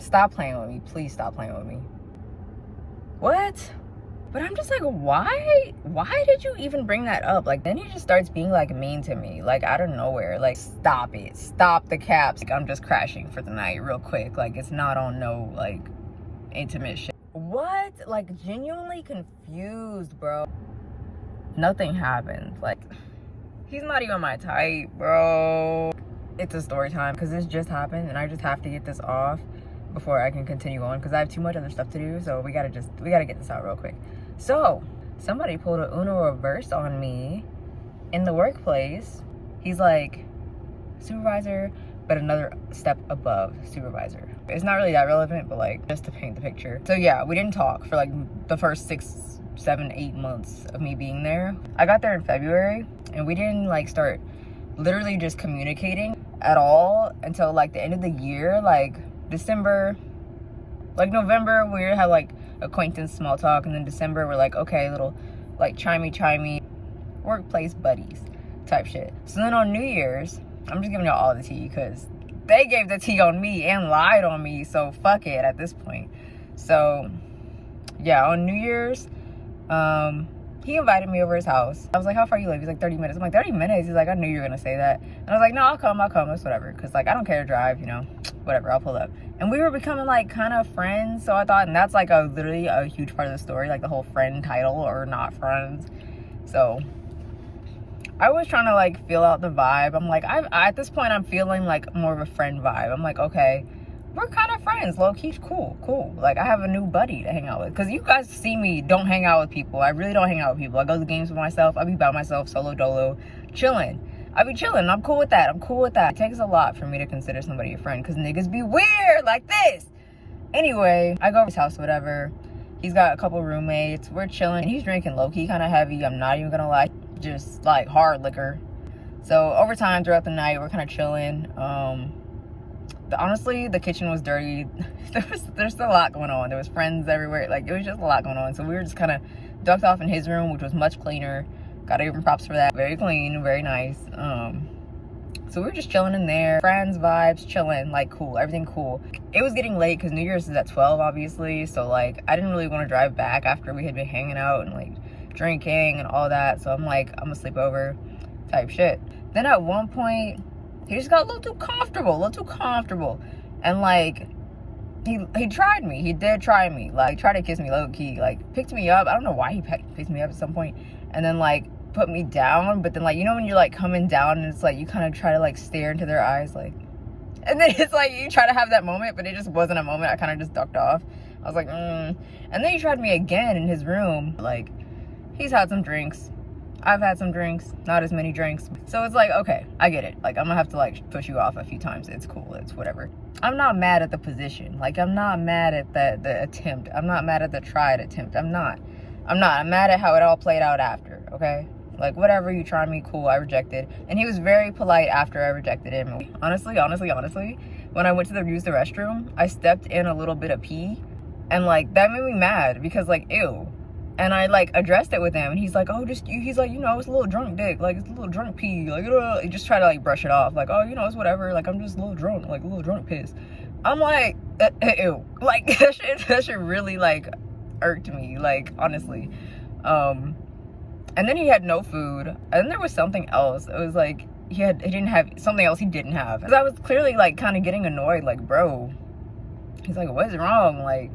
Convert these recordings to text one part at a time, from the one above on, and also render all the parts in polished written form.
Stop playing with me. Please stop playing with me. What? But I'm just like, why did you even bring that up? Like, then he just starts being like mean to me, like out of nowhere. Like, stop it, stop the caps. Like, I'm just crashing for the night real quick. Like, it's not on no like intimate shit. What? Like, genuinely confused, bro. Nothing happened. Like, he's not even my type, bro. It's a story time because this just happened and I just have to get this off before I can continue on because I have too much other stuff to do. So we gotta get this out real quick. So somebody pulled a Uno reverse on me in the workplace. He's like supervisor, but another step above supervisor. It's not really that relevant, but like just to paint the picture. So yeah, we didn't talk for like the first 6, 7, 8 months of me being there. I got there in February and we didn't like start literally just communicating at all until like the end of the year, like December, like November we had like acquaintance small talk, and then December we're like, okay, little like chimey workplace buddies type shit. So then on New Year's, I'm just giving y'all all the tea because they gave the tea on me and lied on me, so fuck it at this point. So yeah, on New Year's, he invited me over his house. I was like, how far you live? He's like, 30 minutes. I'm like, 30 minutes? He's like, I knew you were gonna say that. And I was like, no, I'll come, it's whatever. Cause like, I don't care to drive, you know, whatever, I'll pull up. And we were becoming like kind of friends. So I thought, and that's like literally a huge part of the story, like the whole friend title or not friends. So I was trying to like feel out the vibe. I'm like, at this point, I'm feeling like more of a friend vibe. I'm like, okay, we're kind of friends, low-key, cool. Like, I have a new buddy to hang out with. Because you guys see me don't hang out with people. I really don't hang out with people. I go to games with myself. I be by myself, solo dolo, chilling. I be chilling. I'm cool with that. It takes a lot for me to consider somebody a friend. Because niggas be weird like this. Anyway, I go to his house, whatever. He's got a couple roommates. We're chilling. He's drinking low-key kind of heavy. I'm not even going to lie. Just, like, hard liquor. So, over time, throughout the night, we're kind of chilling. Honestly, the kitchen was dirty. There's a lot going on. There was friends everywhere. Like, it was just a lot going on. So we were just kind of ducked off in his room, which was much cleaner. Gotta give him props for that. Very clean, very nice. So we were just chilling in there. Friends, vibes, chilling, like cool, everything cool. It was getting late because New Year's is at 12, obviously. So like, I didn't really want to drive back after we had been hanging out and like drinking and all that. So I'm like, I'm gonna sleep over type shit. Then at one point, he just got a little too comfortable. And like, he tried me. He did try me. Like, tried to kiss me low key. Like, picked me up. I don't know why he picked me up at some point. And then like, put me down. But then like, you know when you're like coming down and it's like, you kind of try to like stare into their eyes like. And then it's like, you try to have that moment, but it just wasn't a moment. I kind of just ducked off. I was like, And then he tried me again in his room. Like, he's had some drinks. I've had some drinks, not as many drinks. So it's like, okay, I get it. Like, I'm gonna have to like push you off a few times. It's cool, it's whatever. I'm not mad at the position. Like, I'm not mad at the attempt. I'm not mad at the tried attempt. I'm not. I'm mad at how it all played out after, okay? Like, whatever, you tried me, cool, I rejected. And he was very polite after I rejected him. Honestly, when I went to use the restroom, I stepped in a little bit of pee. And like, that made me mad because like, ew. And I like addressed it with him and he's like, oh, just you. He's like, you know, it's a little drunk dick, like it's a little drunk pee, like he just try to like brush it off, like, oh, you know, it's whatever, like I'm just a little drunk, like a little drunk piss. I'm like, ew, like that shit really like irked me, like honestly. And then he had no food, and then there was something else. It was like he didn't have something else he didn't have. Cause I was clearly like kind of getting annoyed, like, bro. He's like, what's wrong, like.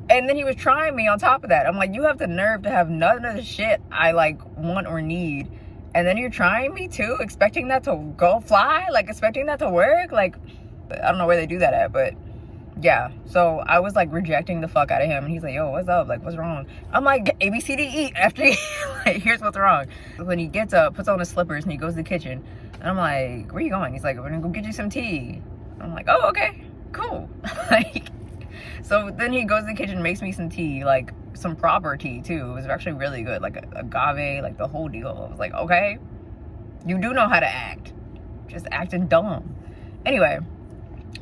And then he was trying me on top of that. I'm like, you have the nerve to have none of the shit I like want or need. And then you're trying me too, expecting that to go fly, like expecting that to work. Like, I don't know where they do that at, but yeah. So I was like rejecting the fuck out of him. And he's like, yo, what's up? Like, what's wrong? I'm like, A, B, C, D, E. After he, like, here's what's wrong. When he gets up, puts on his slippers and he goes to the kitchen. And I'm like, where you going? He's like, we're gonna go get you some tea. I'm like, oh, okay, cool. Like, so then he goes to the kitchen, makes me some tea, like some proper tea too. It was actually really good, like agave, like the whole deal. I was like, okay, you do know how to act, just acting dumb. Anyway,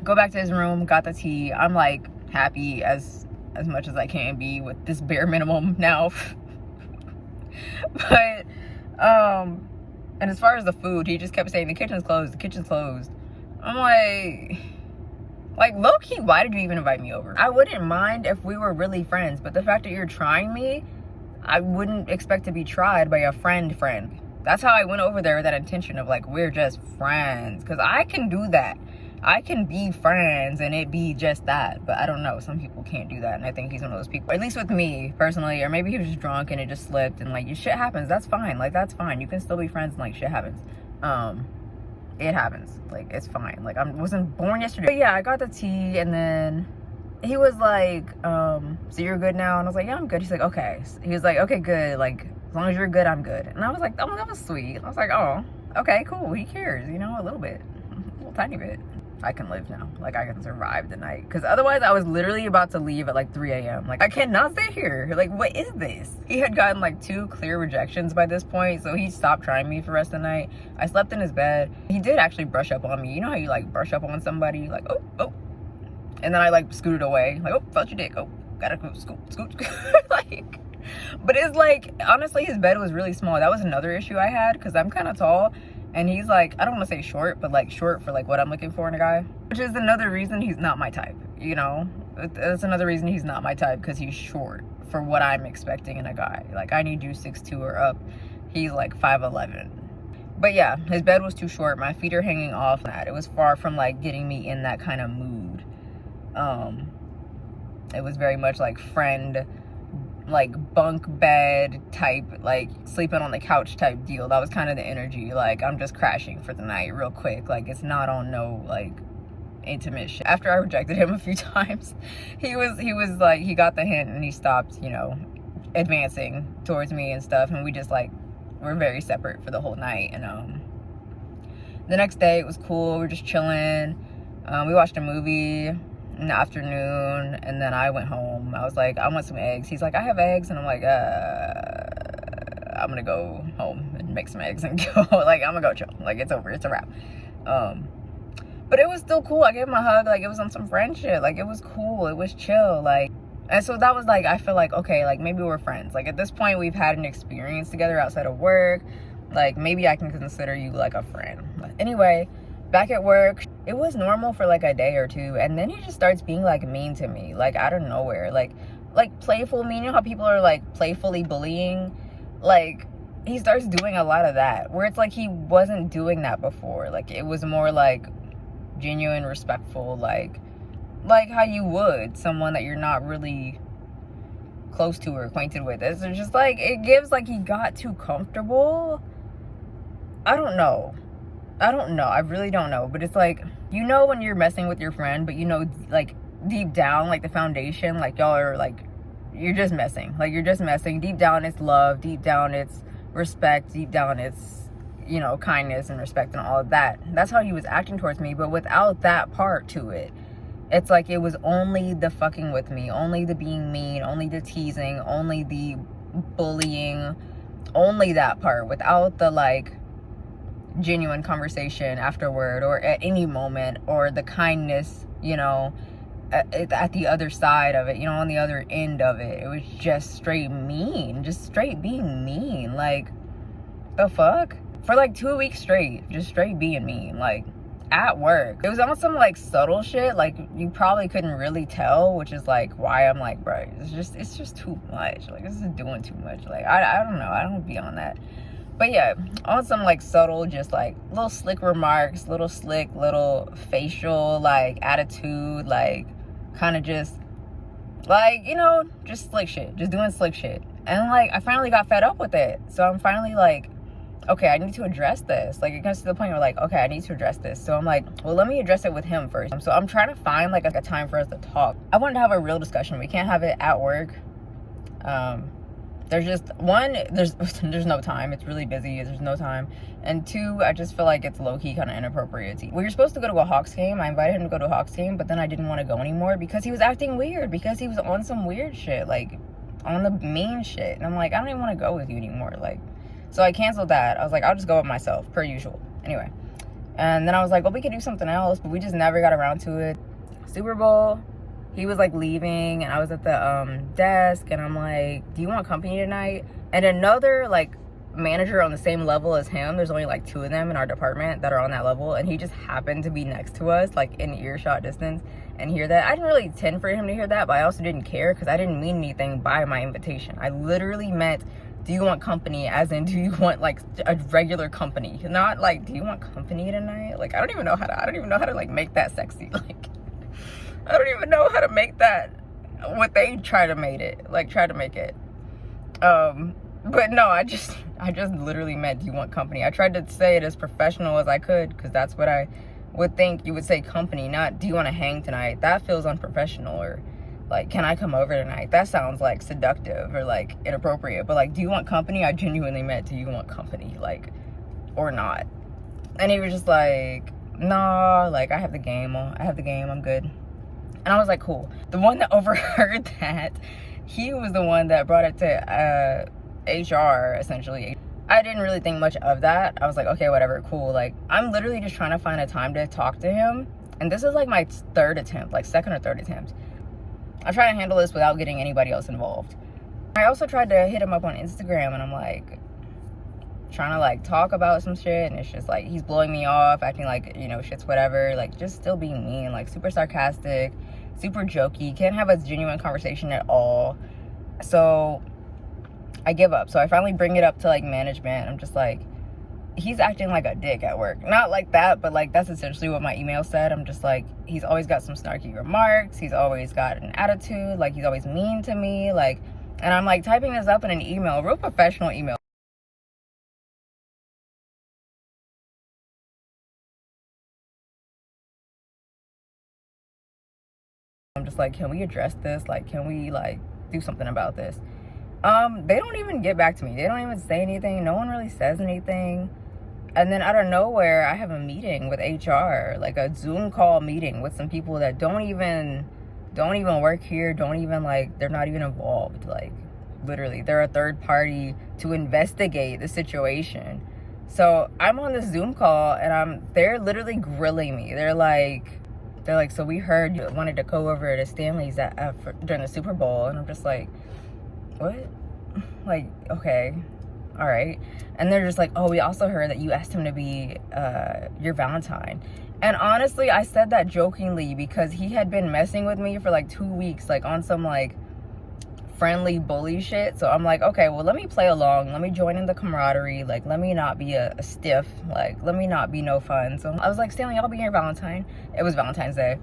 go back to his room, got the tea. I'm like happy as much as I can be with this bare minimum now. But and as far as the food, he just kept saying the kitchen's closed. I'm Like, low-key, why did you even invite me over? I wouldn't mind if we were really friends, but the fact that you're trying me, I wouldn't expect to be tried by a friend. That's how I went over there with that intention of like, we're just friends. Because I can do that. I can be friends and it be just that. But I don't know. Some people can't do that. And I think he's one of those people. At least with me, personally. Or maybe he was just drunk and it just slipped. And like, shit happens. That's fine. Like, that's fine. You can still be friends and like, shit happens. It happens. Like, it's fine. Like, I wasn't born yesterday. But yeah, I got the tea, and then he was like, so you're good now? And I was like, yeah, I'm good. He's like, okay. He was like, okay, good. Like, as long as you're good, I'm good. And I was like, oh, that was sweet. I was like, oh, okay, cool. He cares, you know, a little bit. A little tiny bit. I can live now. Like, I can survive the night. Because otherwise, I was literally about to leave at like 3 a.m. Like, I cannot stay here. Like, what is this? He had gotten like 2 clear rejections by this point. So he stopped trying me for the rest of the night. I slept in his bed. He did actually brush up on me. You know how you like brush up on somebody? Like, oh. And then I like scooted away. Like, oh, felt your dick. Oh, gotta go scoot. Like, but it's like, honestly, his bed was really small. That was another issue I had because I'm kind of tall. And he's like, I don't want to say short, but like short for like what I'm looking for in a guy. Which is another reason he's not my type, you know? That's another reason he's not my type, because he's short for what I'm expecting in a guy. Like, I need you 6'2" or up. He's like 5'11". But yeah, his bed was too short. My feet are hanging off that. It was far from like getting me in that kind of mood. It was very much like friend, like bunk bed type, like sleeping on the couch type deal. That was kind of the energy. Like, I'm just crashing for the night real quick. Like, it's not on no like intimate shit. After I rejected him a few times, he was like, he got the hint and he stopped, you know, advancing towards me and stuff. And we just like, we're very separate for the whole night. And the next day it was cool. We were just chilling. We watched a movie in the afternoon, and then I went home. I was like, I want some eggs. He's like, I have eggs. And I'm like, I'm gonna go home and make some eggs and go. Like, I'm gonna go chill. Like, it's over. It's a wrap. But it was still cool. I gave him a hug. Like, it was on some friend shit. Like, it was cool. It was chill. Like, and so that was like, I feel like, okay, like maybe we're friends. Like, at this point, we've had an experience together outside of work. Like, maybe I can consider you like a friend. But anyway, back at work, it was normal for like a day or two, and then he just starts being like mean to me, like out of nowhere, like playful mean. You know how people are like playfully bullying? Like, he starts doing a lot of that, where it's like he wasn't doing that before. Like, it was more like genuine, respectful, like how you would someone that you're not really close to or acquainted with. It's just like, it gives like he got too comfortable. I don't know. I really don't know. But it's like, you know, when you're messing with your friend, but you know, like deep down, like the foundation, like y'all are like, you're just messing. Like, you're just messing. Deep down, it's love. Deep down, it's respect. Deep down, it's, you know, kindness and respect and all of that. That's how he was acting towards me. But without that part to it, it's like it was only the fucking with me, only the being mean, only the teasing, only the bullying, only that part, without the like genuine conversation afterward or at any moment, or the kindness, you know, at the other side of it, you know, on the other end of it. It was just straight mean, just straight being mean. Like, the fuck? For like 2 weeks straight, just straight being mean, like at work. It was on some like subtle shit, like you probably couldn't really tell, which is like why I'm like, bro, it's just too much. Like, this is doing too much. Like, I don't know, I don't be on that. But yeah, on some like subtle, just like little slick remarks, little slick, little facial like attitude, like kind of just like, you know, just slick shit, just doing slick shit. And like, I finally got fed up with it. So I'm finally like, okay, I need to address this. Like, it comes to the point where like, okay, I need to address this. So I'm like, well, let me address it with him first. So I'm trying to find like a time for us to talk. I wanted to have a real discussion. We can't have it at work. There's just one, there's no time. It's really busy. There's no time. And two, I just feel like it's low-key kind of inappropriate. We were supposed to go to a Hawks game. I invited him to go to a Hawks game, but then I didn't want to go anymore because he was acting weird, because he was on some weird shit, like on the mean shit. And I'm like, I don't even want to go with you anymore. Like, so I canceled that. I was like, I'll just go with myself, per usual. Anyway. And then I was like, well, we could do something else, but we just never got around to it. Super Bowl. He was like leaving, and I was at the desk, and I'm like, do you want company tonight? And another like manager on the same level as him, there's only like 2 of them in our department that are on that level, and he just happened to be next to us, like in earshot distance, and hear that. I didn't really intend for him to hear that, but I also didn't care because I didn't mean anything by my invitation. I literally meant, do you want company, as in, do you want like a regular company, not like, do you want company tonight? Like, I don't even know how to like make that sexy. Like, I don't even know how to make that what they try to make it. But no, I just literally meant, do you want company? I tried to say it as professional as I could, because that's what I would think you would say, company, not do you want to hang tonight. That feels unprofessional. Or like, can I come over tonight? That sounds like seductive or like inappropriate. But like, do you want company? I genuinely meant, do you want company, like, or not? And he was just like, nah, like, I have the game, I'm good. And I was like, cool. The one that overheard that, he was the one that brought it to HR, essentially. I didn't really think much of that. I was like, okay, whatever, cool. Like, I'm literally just trying to find a time to talk to him. And this is like my third attempt, like second or third attempt. I'm trying to handle this without getting anybody else involved. I also tried to hit him up on Instagram, and I'm like, trying to like talk about some shit, and it's just like, he's blowing me off, acting like, you know, shit's whatever, like just still being mean, like super sarcastic, super jokey, can't have a genuine conversation at all. So I give up. So I finally bring it up to like management. I'm just like, he's acting like a dick at work. Not like that, but like that's essentially what my email said. I'm just like, he's always got some snarky remarks, he's always got an attitude, like he's always mean to me, like, and I'm like typing this up in an email, a real professional email. I'm just like, can we address this? Like, can we like do something about this? They don't even get back to me. They don't even say anything. No one really says anything. And then out of nowhere, I have a meeting with HR, like a Zoom call meeting with some people that don't even work here, don't even like, they're not even involved. Like, literally, they're a third party to investigate the situation. So I'm on this Zoom call, and they're literally grilling me. They're like, so we heard you wanted to go over to Stanley's during the Super Bowl. And I'm just like, what? Like, okay, all right. And they're just like, oh, we also heard that you asked him to be your Valentine. And honestly, I said that jokingly because he had been messing with me for like 2 weeks, like on some like friendly bully shit. So I'm like, okay, well, let me play along, let me join in the camaraderie, like let me not be a stiff, like let me not be no fun. So I was like, Stanley, I'll be your Valentine. It was Valentine's Day.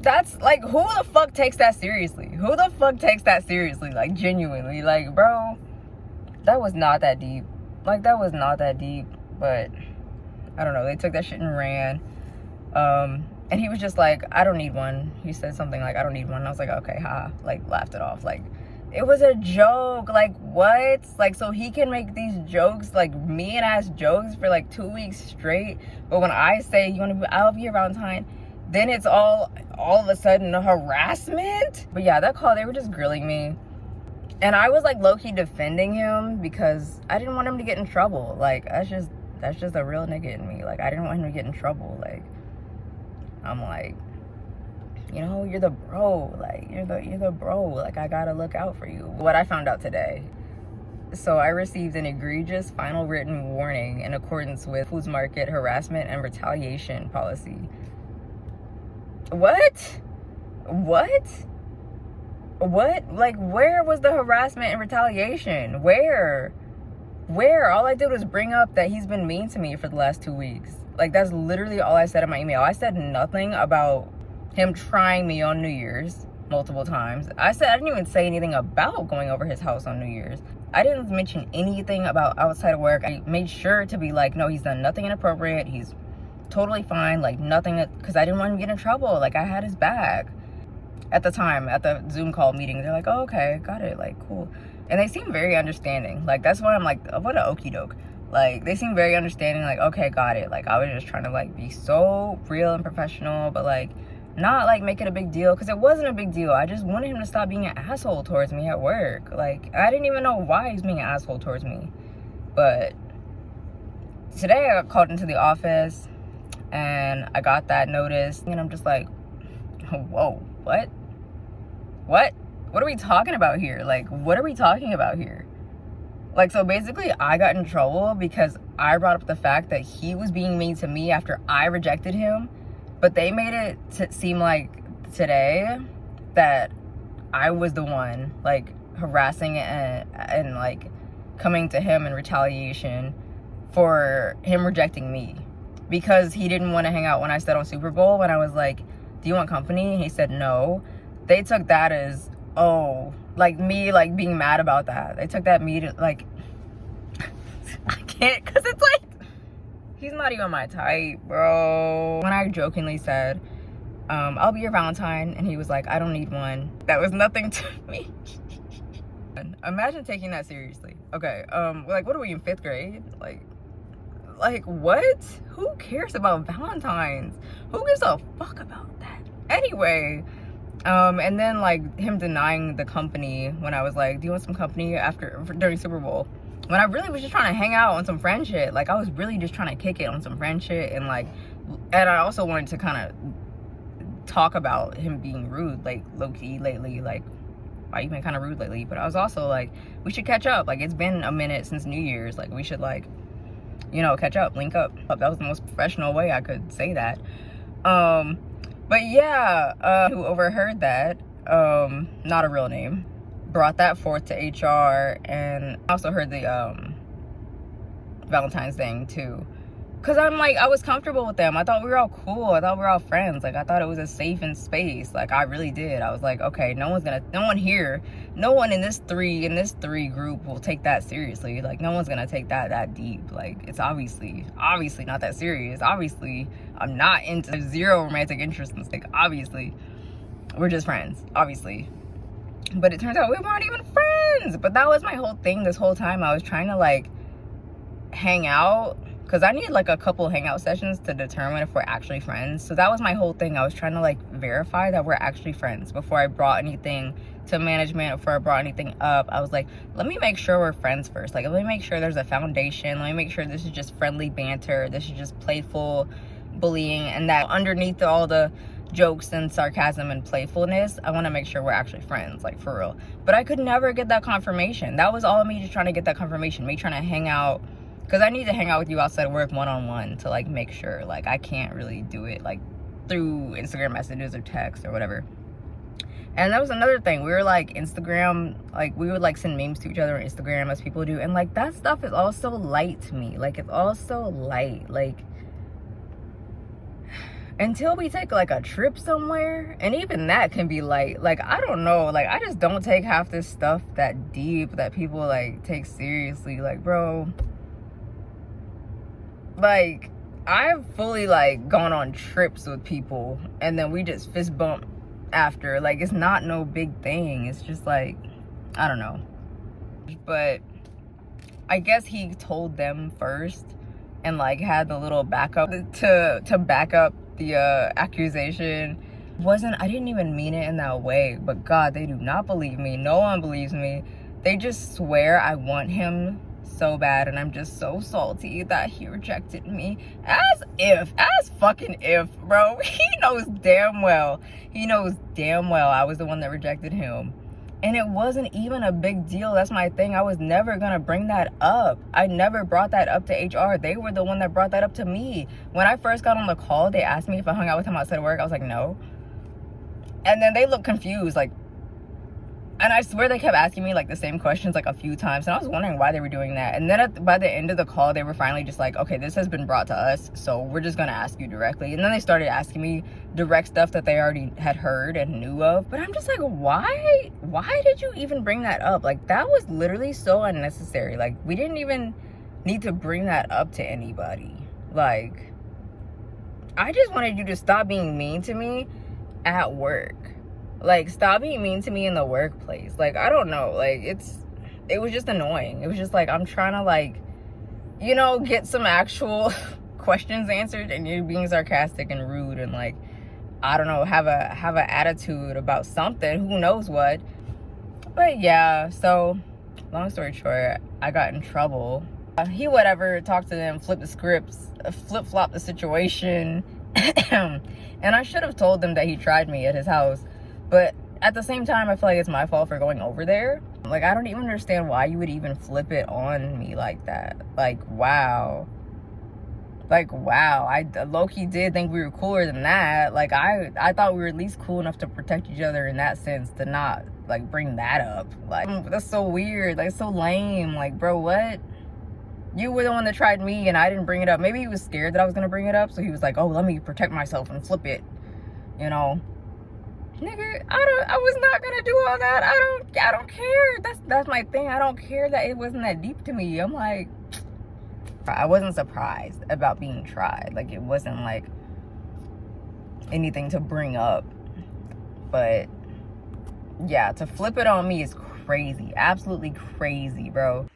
That's like, who the fuck takes that seriously? Who the fuck takes that seriously? Like, genuinely, like, bro, that was not that deep. Like, that was not that deep. But I don't know, they took that shit and ran. And he was just like, I don't need one. He said something like, I don't need one. And I was like, okay, ha, like laughed it off. Like, it was a joke. Like, what? Like, so he can make these jokes, like mean ass jokes for like 2 weeks straight. But when I say, I'll be your Valentine, then it's all of a sudden a harassment. But yeah, that call, they were just grilling me. And I was like low-key defending him because I didn't want him to get in trouble. Like, that's just a real nigga in me. Like, I didn't want him to get in trouble. Like, I'm like, you know, you're the bro. Like, you're the bro. Like, I gotta look out for you. What I found out today. So I received an egregious final written warning in accordance with Foods Market harassment and retaliation policy. What? Like, where was the harassment and retaliation? Where? All I did was bring up that he's been mean to me for the last 2 weeks. Like, that's literally all I said in my email. I said nothing about him trying me on New Year's multiple times. I didn't even say anything about going over his house on New Year's. I didn't mention anything about outside of work. I made sure to be like, no, he's done nothing inappropriate. He's totally fine. Like, nothing, because I didn't want him to get in trouble. Like, I had his back. At the time, at the Zoom call meeting, they're like, oh, okay, got it, like, cool. And they seem very understanding. Like, that's why I'm like, what a okie doke. Like, they seem very understanding, like, okay, got it. Like, I was just trying to, like, be so real and professional, but, like, not, like, make it a big deal, because it wasn't a big deal. I just wanted him to stop being an asshole towards me at work. Like, I didn't even know why he was being an asshole towards me. But today, I got called into the office, and I got that notice, and I'm just like, whoa, what? What are we talking about here? Like, what are we talking about here? Like, so basically, I got in trouble because I brought up the fact that he was being mean to me after I rejected him. But they made it seem like today that I was the one like harassing and like coming to him in retaliation for him rejecting me because he didn't want to hang out when I said on Super Bowl, when I was like, do you want company? And he said no. They took that as, oh, like me like being mad about that. They took that me to like I can't, because it's like he's not even my type, bro. When I jokingly said I'll be your Valentine, and he was like, I don't need one, that was nothing to me. Imagine taking that seriously. Okay, like, what are we in 5th grade? Like what? Who cares about Valentine's? Who gives a fuck about that? Anyway, and then like him denying the company when I was like, do you want some company during Super Bowl? When I really was just trying to hang out on some friend shit. Like, I was really just trying to kick it on some friend shit, and I also wanted to kind of talk about him being rude, like low-key lately, like, why you been kind of rude lately? But I was also like, we should catch up. Like, it's been a minute since New Year's. Like, we should, like, you know, catch up, link up. That was the most professional way I could say that. But yeah, who overheard that, not a real name, brought that forth to HR, and also heard the Valentine's thing too. Cause I'm like, I was comfortable with them. I thought we were all cool. I thought we were all friends. Like, I thought it was a safe space. Like, I really did. I was like, okay, no one in this three group will take that seriously. Like, no one's gonna take that deep. Like, it's obviously not that serious. Obviously, I'm not into zero romantic interest in this. Like, obviously, we're just friends. Obviously. But it turns out we weren't even friends. But that was my whole thing this whole time. I was trying to like hang out, because I need like a couple hangout sessions to determine if we're actually friends. So that was my whole thing. I was trying to like verify that we're actually friends before I brought anything to management, before I brought anything up. I was like, let me make sure we're friends first. Like, let me make sure there's a foundation. Let me make sure this is just friendly banter. This is just playful bullying, and that underneath all the jokes and sarcasm and playfulness, I want to make sure we're actually friends, like, for real. But I could never get that confirmation. That was all of me just trying to get that confirmation, me trying to hang out, because I need to hang out with you outside of work one-on-one to like make sure. Like, I can't really do it like through Instagram messages or text or whatever. And that was another thing. We were like Instagram, like we would like send memes to each other on Instagram as people do, and like that stuff is also light to me. Like, it's also light. Like, until we take like a trip somewhere, and even that can be light. Like, I don't know, like, I just don't take half this stuff that deep that people like take seriously. Like, bro, like, I've fully like gone on trips with people and then we just fist bump after. Like, it's not no big thing. It's just like, I don't know. But I guess he told them first and like had the little backup to back up the accusation. I didn't even mean it in that way, but God, they do not believe me. No one believes me. They just swear I want him so bad, and I'm just so salty that he rejected me. As fucking if, bro. He knows damn well I was the one that rejected him, and it wasn't even a big deal. That's my thing. I was never gonna bring that up. I never brought that up to HR. They were the one that brought that up to me. When I first got on the call, they asked me if I hung out with him outside of work. I was like, no. And then they looked confused, like, and I swear they kept asking me like the same questions like a few times, and I was wondering why they were doing that. And then by the end of the call, they were finally just like, okay, this has been brought to us, so we're just gonna ask you directly. And then they started asking me direct stuff that they already had heard and knew of. But I'm just like, why did you even bring that up? Like, that was literally so unnecessary. Like, we didn't even need to bring that up to anybody. Like, I just wanted you to stop being mean to me at work. Like, stop being mean to me in the workplace. Like, I don't know. Like, it was just annoying. It was just like, I'm trying to, like, you know, get some actual questions answered, and you're being sarcastic and rude and, like, I don't know, have a attitude about something. Who knows what. But yeah, so long story short, I got in trouble. He whatever talked to them, flipped the scripts, flip-flopped the situation. And I should have told them that he tried me at his house. But at the same time, I feel like it's my fault for going over there. Like, I don't even understand why you would even flip it on me like that. Like, wow. Like, wow, I low-key did think we were cooler than that. Like, I thought we were at least cool enough to protect each other in that sense, to not, like, bring that up. Like, that's so weird. Like, so lame. Like, bro, what? You were the one that tried me and I didn't bring it up. Maybe he was scared that I was going to bring it up, so he was like, oh, let me protect myself and flip it, you know? Nigga, I was not going to do all that. I don't care. That's my thing. I don't care that it wasn't that deep to me. I'm like, I wasn't surprised about being tried. Like, it wasn't like anything to bring up. But yeah, to flip it on me is crazy. Absolutely crazy, bro.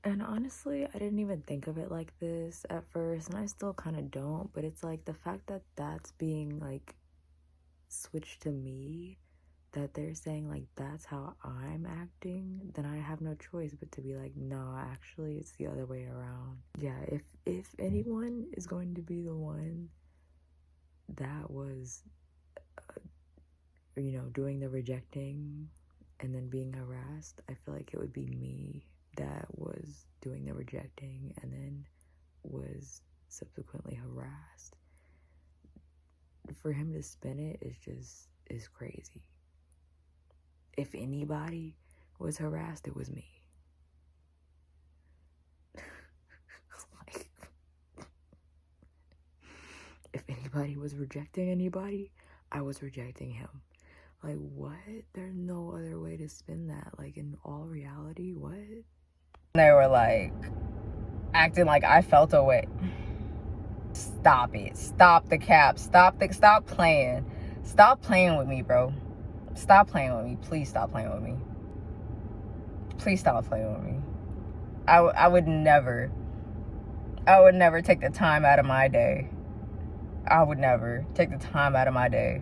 And honestly, I didn't even think of it like this at first, and I still kind of don't. But it's like the fact that that's being like switched to me, that they're saying like that's how I'm acting, then I have no choice but to be like, no, actually it's the other way around. Yeah, if anyone is going to be the one that was doing the rejecting and then being harassed, I feel like it would be me that was doing the rejecting and then was subsequently harassed. For him to spin it is crazy. If anybody was harassed, it was me. Like, if anybody was rejecting anybody, I was rejecting him. Like, what? There's no other way to spin that. Like, in all reality, what? They were like acting like I felt a way. Stop it. Stop the cap. Stop playing. Stop playing with me, bro. Stop playing with me. Please stop playing with me. Please stop playing with me. I would never take the time out of my day. I would never take the time out of my day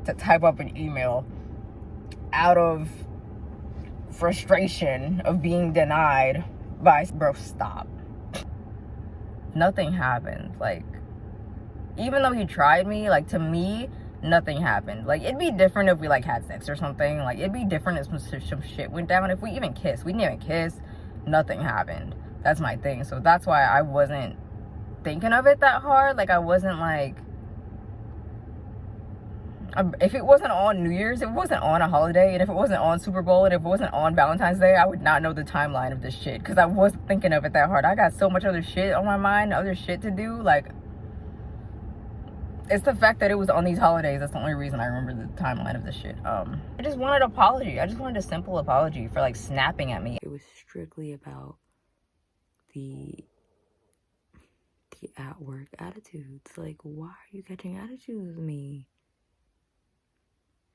to type up an email out of frustration of being denied by, bro, stop. Nothing happened. Like, even though he tried me, like, to me, nothing happened. Like, it'd be different if we, like, had sex or something. Like, it'd be different if some shit went down. If we even kissed. We didn't even kiss. Nothing happened. That's my thing. So that's why I wasn't thinking of it that hard. Like, I wasn't, like... if it wasn't on New Year's, if it wasn't on a holiday, and if it wasn't on Super Bowl, and if it wasn't on Valentine's Day, I would not know the timeline of this shit. Because I wasn't thinking of it that hard. I got so much other shit on my mind. Other shit to do. Like... it's the fact that it was on these holidays. That's the only reason I remember the timeline of this shit. I just wanted an apology. I just wanted a simple apology for, like, snapping at me. It was strictly about the at-work attitudes. Like, why are you catching attitudes with me?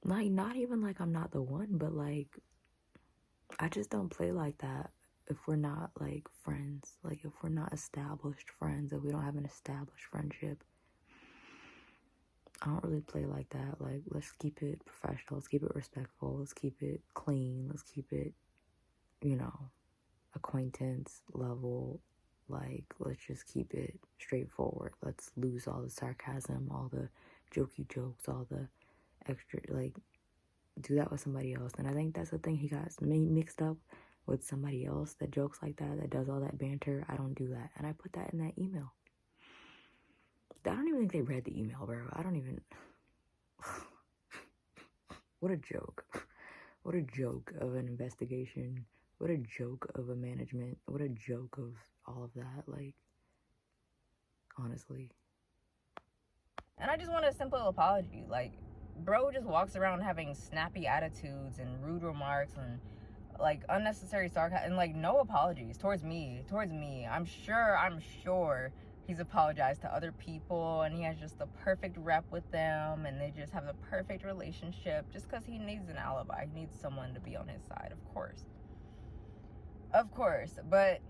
Like, not even like I'm not the one, but, like, I just don't play like that if we're not, like, friends. Like, if we're not established friends, if we don't have an established friendship. I don't really play like that. Like, let's keep it professional. Let's keep it respectful. Let's keep it clean. Let's keep it, acquaintance level. Like, let's just keep it straightforward. Let's lose all the sarcasm, all the jokey jokes, all the extra, like, do that with somebody else. And I think that's the thing, he got mixed up with somebody else that jokes like that does all that banter. I don't do that. And I put that in that email. I don't even think they read the email, bro. I don't even... What a joke. What a joke of an investigation. What a joke of a management. What a joke of all of that. Like, honestly. And I just want a simple apology. Like, bro just walks around having snappy attitudes and rude remarks and, like, unnecessary sarcasm and, like, no apologies towards me. I'm sure he's apologized to other people and he has just the perfect rep with them and they just have the perfect relationship just because he needs an alibi. He needs someone to be on his side, of course. But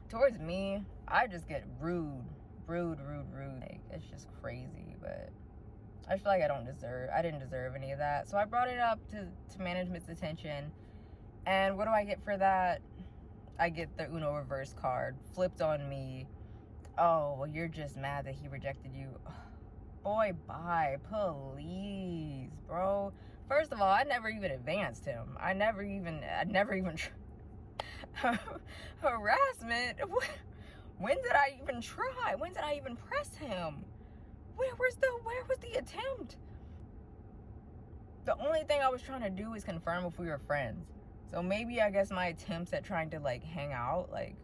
towards me, I just get rude. Like, it's just crazy, but I feel like I didn't deserve any of that. So I brought it up to management's attention. And what do I get for that? I get the Uno reverse card flipped on me. Oh, well, you're just mad that he rejected you. Boy, bye. Please, bro. First of all, I never even advanced him. I never even harassment? When did I even try? When did I even press him? Where was the attempt? The only thing I was trying to do is confirm if we were friends. So maybe, I guess, my attempts at trying to, like, hang out, like,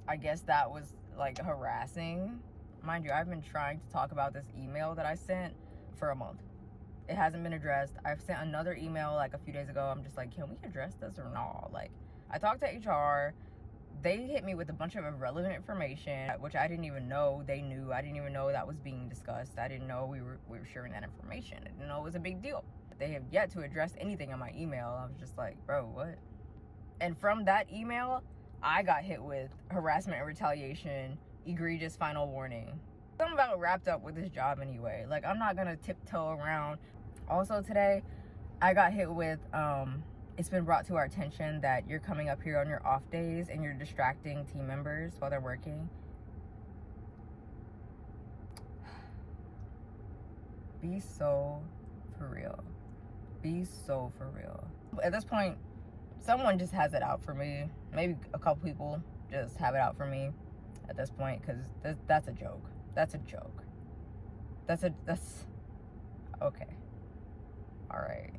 I guess that was, like, harassing. Mind you, I've been trying to talk about this email that I sent for a month. It hasn't been addressed. I've sent another email, like, a few days ago. I'm just like, can we address this or not? Like, I talked to HR. They hit me with a bunch of irrelevant information, which I didn't even know they knew. I didn't even know that was being discussed. I didn't know we were sharing that information. I didn't know it was a big deal. They have yet to address anything in my email. I was just like, bro, what? And from that email, I got hit with harassment and retaliation, egregious final warning. I'm about wrapped up with this job anyway. Like, I'm not gonna tiptoe around. Also today, I got hit with, it's been brought to our attention that you're coming up here on your off days and you're distracting team members while they're working. Be so for real. Be so for real. At this point, someone just has it out for me. Maybe a couple people just have it out for me at this point, because that's a joke. That's a joke. That's okay. All right.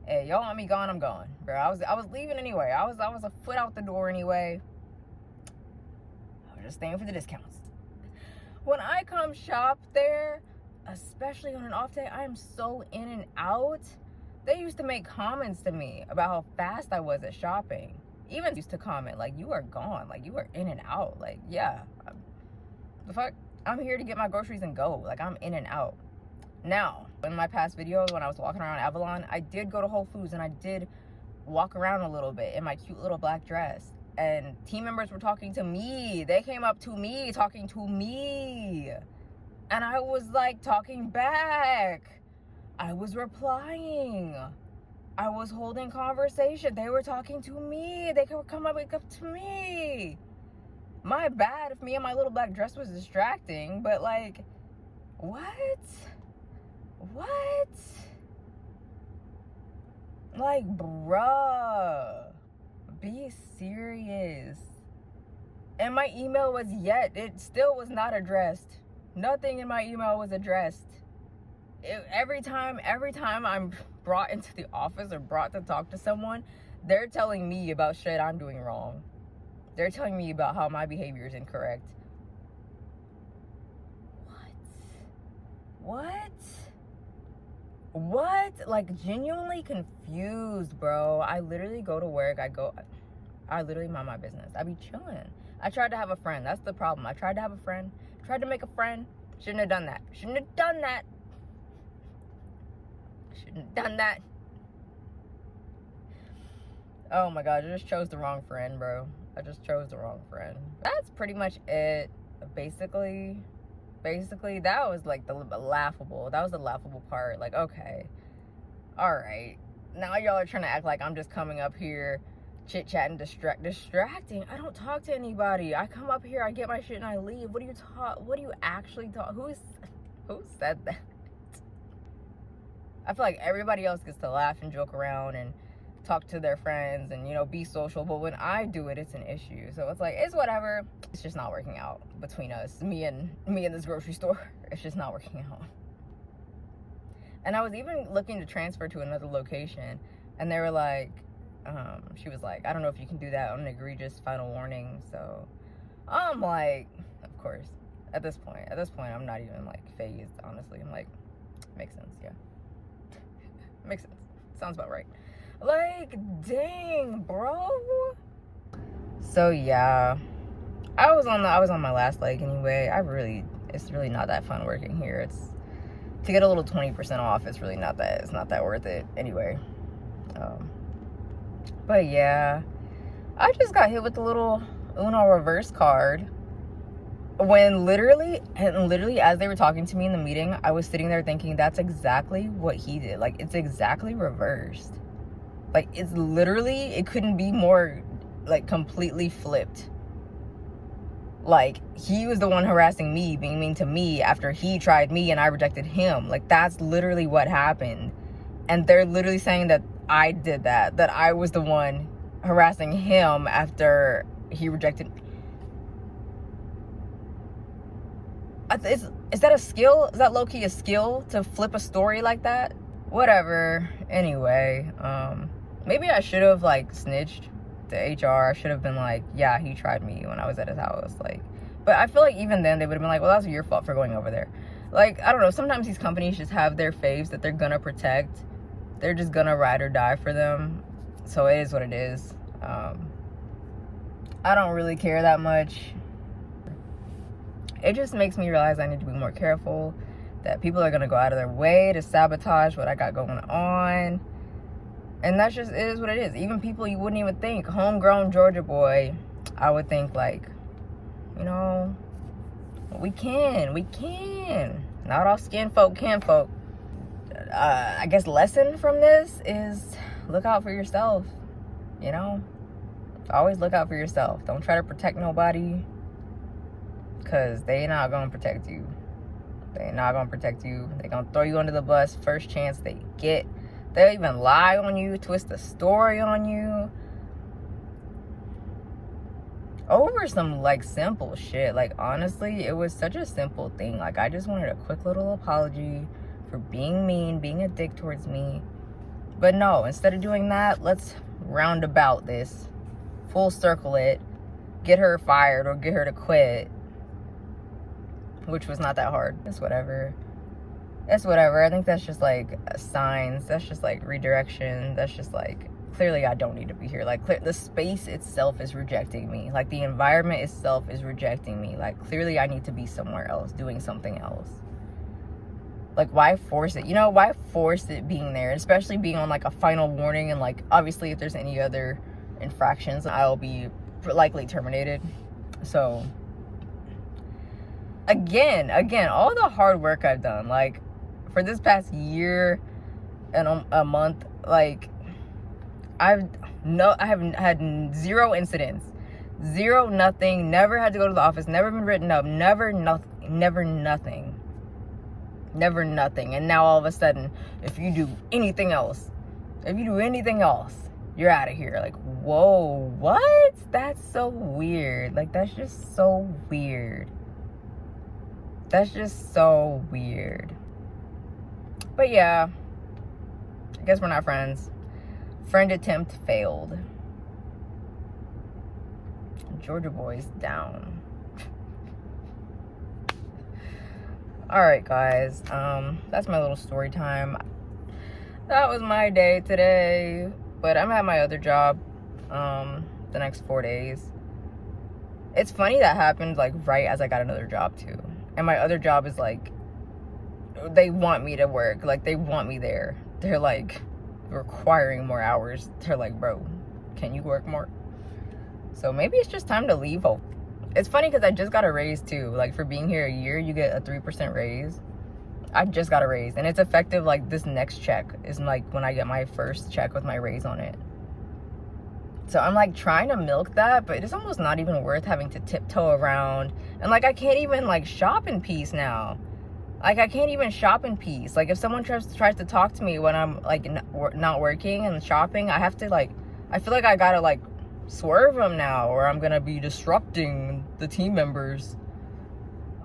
Hey, y'all want me gone? I'm gone, bro. I was leaving anyway. I was a foot out the door anyway. I was just staying for the discounts. When I come shop there, especially on an off day, I am so in and out. They used to make comments to me about how fast I was at shopping. Even used to comment, like, you are gone. Like, you are in and out. Like, yeah. The fuck? I'm here to get my groceries and go. Like, I'm in and out. Now, in my past videos, when I was walking around Avalon, I did go to Whole Foods and I did walk around a little bit in my cute little black dress. And team members were talking to me. They came up to me, talking to me. And I was, like, talking back. I was replying. I was holding conversation. They were talking to me. They could come up to me. My bad if me and my little black dress was distracting, but, like, what? What? Like, bruh, be serious. And my email was it still was not addressed. Nothing in my email was addressed. Every time I'm brought into the office or brought to talk to someone, they're telling me about shit I'm doing wrong. They're telling me about how my behavior is incorrect. What? Like, genuinely confused, bro. I literally go to work. I literally mind my business. I be chilling. I tried to have a friend. That's the problem. I tried to have a friend. Tried to make a friend. Shouldn't have done that. Shouldn't have done that. Shouldn't have done that. Oh my God, I just chose the wrong friend, bro. I just chose the wrong friend. That's pretty much it. Basically, that was like the laughable. That was the laughable part. Like, okay, all right. Now y'all are trying to act like I'm just coming up here, chit-chatting, distracting. I don't talk to anybody. I come up here, I get my shit, and I leave. What do you actually talk? Who said that? I feel like everybody else gets to laugh and joke around and talk to their friends and, you know, be social, but when I do it, it's an issue. So it's like, it's whatever. It's just not working out between us, me and this grocery store. It's just not working out. And I was even looking to transfer to another location, and they were like, she was like, I don't know if you can do that on an egregious final warning. So I'm like, of course, at this point I'm not even like phased, honestly. I'm like, makes sense. Yeah. Makes sense. Sounds about right. Like, dang, bro. So yeah, I was on my last leg anyway. It's really not that fun working here. It's to get a little 20% off. It's really not that worth it anyway. But yeah, I just got hit with the little Uno reverse card. When literally as they were talking to me in the meeting, I was sitting there thinking, that's exactly what he did. Like, it's exactly reversed. Like, it's literally, it couldn't be more, like, completely flipped. Like, he was the one harassing me, being mean to me after he tried me and I rejected him. Like, that's literally what happened. And they're literally saying that I did that I was the one harassing him after he rejected. Is that a skill? Is that low-key a skill to flip a story like that? Whatever. Anyway, maybe I should have like snitched to HR. I should have been like, yeah, he tried me when I was at his house. Like, but I feel like even then they would have been like, well, that's your fault for going over there. Like, I don't know. Sometimes these companies just have their faves that they're gonna protect. They're just gonna ride or die for them. So it is what it is. I don't really care that much. It just makes me realize I need to be more careful, that people are going to go out of their way to sabotage what I got going on. And that's just, it is what it is. Even people you wouldn't even think, homegrown Georgia boy, I would think like, you know, we can. Not all skin folk can folk. I guess lesson from this is look out for yourself, you know? Always look out for yourself. Don't try to protect nobody, because they not going to protect you. They not going to protect you. They going to throw you under the bus first chance they get. They'll even lie on you, twist the story on you. Over some, like, simple shit. Like, honestly, it was such a simple thing. Like, I just wanted a quick little apology for being mean, being a dick towards me. But no, instead of doing that, let's roundabout this. Full circle it. Get her fired or get her to quit. Which was not that hard. It's whatever. I think that's just like signs. That's just like redirection. That's just like, clearly I don't need to be here. Like, the space itself is rejecting me. Like, the environment itself is rejecting me. Like, clearly I need to be somewhere else, doing something else. Like, why force it? You know, why force it being there? Especially being on like a final warning, and like, obviously if there's any other infractions, I'll be likely terminated. So again, all the hard work I've done, like, for this past year and a month, like, I have had zero incidents, zero nothing, never had to go to the office, never been written up, never nothing. And now all of a sudden, if you do anything else, you're out of here. Like, whoa, what? That's so weird. Like, that's just so weird. But yeah, I guess we're not friends. Friend attempt failed. Georgia boys down. Alright, guys, that's my little story time. That was my day today, but I'm at my other job the next 4 days. It's funny that happened like right as I got another job too. And my other job is like, they want me to work. Like, they want me there. They're like requiring more hours. They're like, bro, can you work more? So maybe it's just time to leave. Oh, it's funny because I just got a raise too. Like, for being here a year, you get a 3% raise. I just got a raise, and it's effective like this next check is like when I get my first check with my raise on it. So I'm like trying to milk that, but it's almost not even worth having to tiptoe around. And like, I can't even like shop in peace now. Like, I can't even shop in peace. Like, if someone tries to talk to me when I'm like not working and shopping, I have to like, I feel like I gotta like swerve them now, or I'm gonna be disrupting the team members.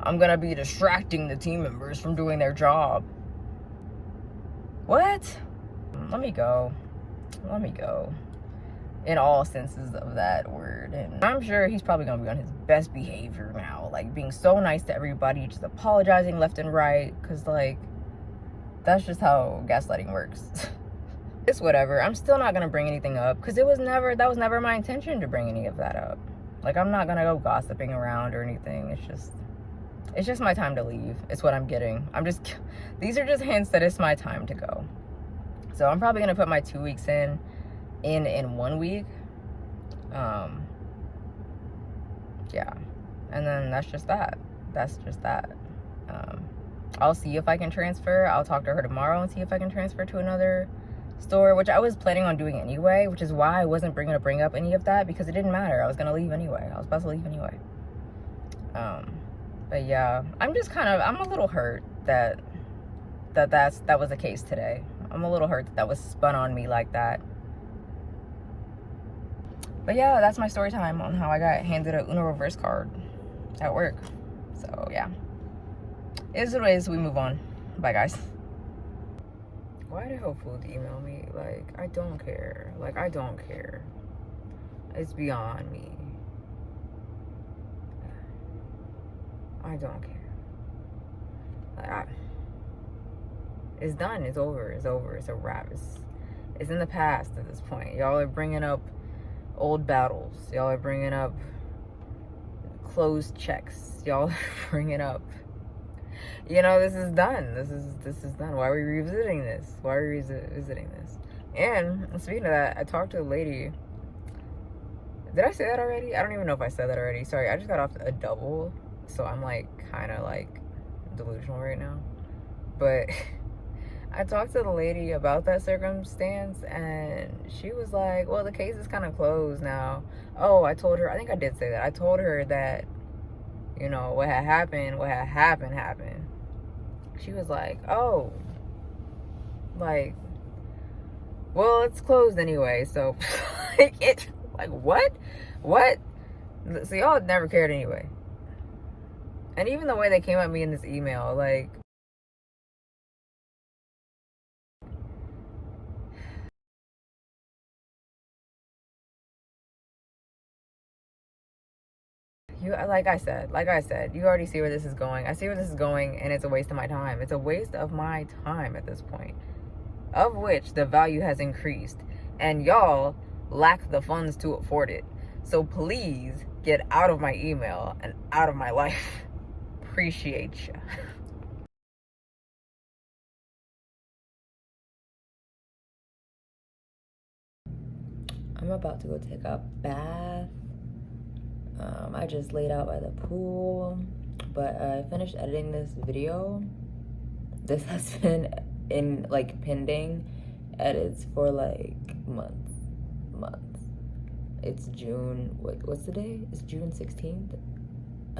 I'm gonna be distracting the team members from doing their job. What? Let me go. In all senses of that word. And I'm sure he's probably gonna be on his best behavior now, like being so nice to everybody, just apologizing left and right, because like, that's just how gaslighting works. It's whatever. I'm still not gonna bring anything up, because that was never my intention to bring any of that up. Like, I'm not gonna go gossiping around or anything. It's just my time to leave. It's what I'm getting. These are just hints that it's my time to go. So I'm probably gonna put my 2 weeks in 1 week. Yeah, and then that's just that. I'll see if I can transfer. I'll talk to her tomorrow and see if I can transfer to another store, which I was planning on doing anyway, which is why I wasn't bring up any of that, because it didn't matter. I was gonna leave anyway. I was about to leave anyway. But yeah, I'm a little hurt that was the case today. I'm a little hurt that was spun on me like that. But yeah, that's my story time on how I got handed a Uno reverse card at work. So yeah, it is what it is. We move on. Bye, guys. Why did Whole Foods email me? Like, I don't care. Like, I don't care. It's beyond me. I don't care. Like, it's done. It's over. It's over. It's a wrap. It's in the past at this point. Y'all are bringing up old battles. Y'all are bringing up closed checks. Y'all are bringing up, you know, this is done. This is done. Why are we revisiting this? Why are we revisiting this? And speaking of that, I talked to a lady. Did I say that already? I don't even know if I said that already. Sorry, I just got off a double, so I'm like kind of like delusional right now. But I talked to the lady about that circumstance, and she was like, well, the case is kind of closed now. Oh, I told her, I think I did say that. I told her that, you know, what had happened. She was like, oh, like, well, it's closed anyway, so, like, what? So y'all never cared anyway. And even the way they came at me in this email, like, like I said, you already see where this is going. I see where this is going, and it's a waste of my time. It's a waste of my time at this point, of which the value has increased, and y'all lack the funds to afford it. So please get out of my email and out of my life. Appreciate you. I'm about to go take a bath. I just laid out by the pool, but I finished editing this video. This has been in like pending edits for like months. It's June, what's the day? It's June 16th.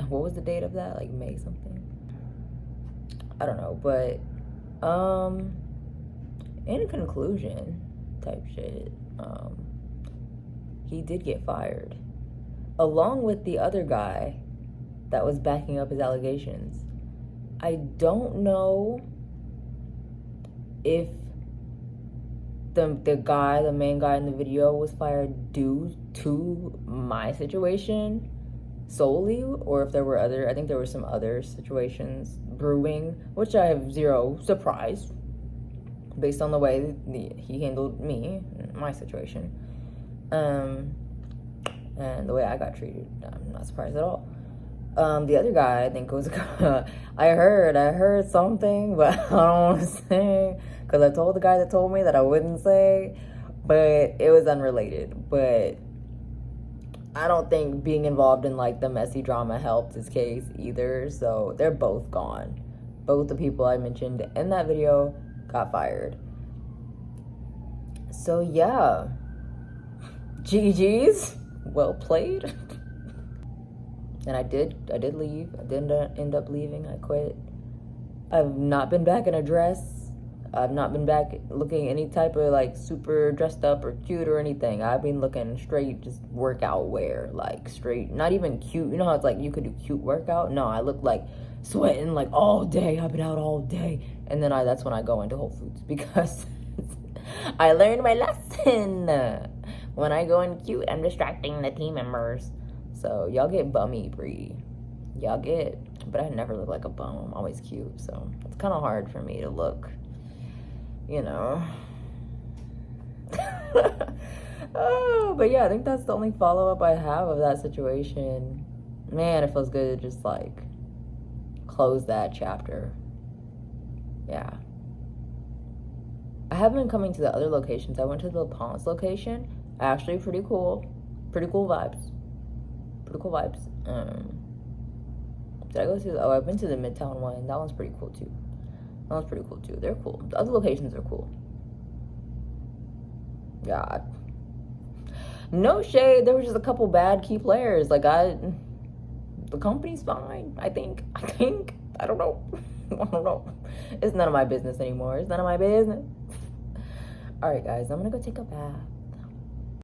What was the date of that? Like May something? I don't know, but in conclusion type shit, he did get fired, along with the other guy that was backing up his allegations. I don't know if the main guy in the video was fired due to my situation solely, or if there were I think there were some other situations brewing, which I have zero surprise based on the way he handled me, my situation. And the way I got treated, I'm not surprised at all. The other guy, I think was, I heard something, but I don't want to say, because I told the guy that told me that I wouldn't say, but it was unrelated. But I don't think being involved in like the messy drama helped his case either, so they're both gone. Both the people I mentioned in that video got fired. So yeah, GG's. Well played. And I did leave. I didn't end up leaving. I quit. I've not been back in a dress. I've not been back looking any type of like super dressed up or cute or anything. I've been looking straight just workout wear, like straight, not even cute. You know how it's like you could do cute workout? No, I look like sweating like all day. I've been out all day. And then that's when I go into Whole Foods, because I learned my lesson. When I go in cute, I'm distracting the team members. So y'all get bummy, Bree. Y'all get, but I never look like a bum. I'm always cute, so it's kind of hard for me to look, you know. Oh, but yeah, I think that's the only follow-up I have of that situation. Man, it feels good to just like close that chapter. Yeah. I haven't been coming to the other locations. I went to the La Ponce location. Actually, pretty cool vibes. Did I go to? Oh, I've been to the Midtown one. That one's pretty cool too. They're cool. The other locations are cool. Yeah. No shade. There was just a couple bad key players. Like the company's fine. I think. I don't know. It's none of my business anymore. It's none of my business. All right, guys. I'm gonna go take a bath.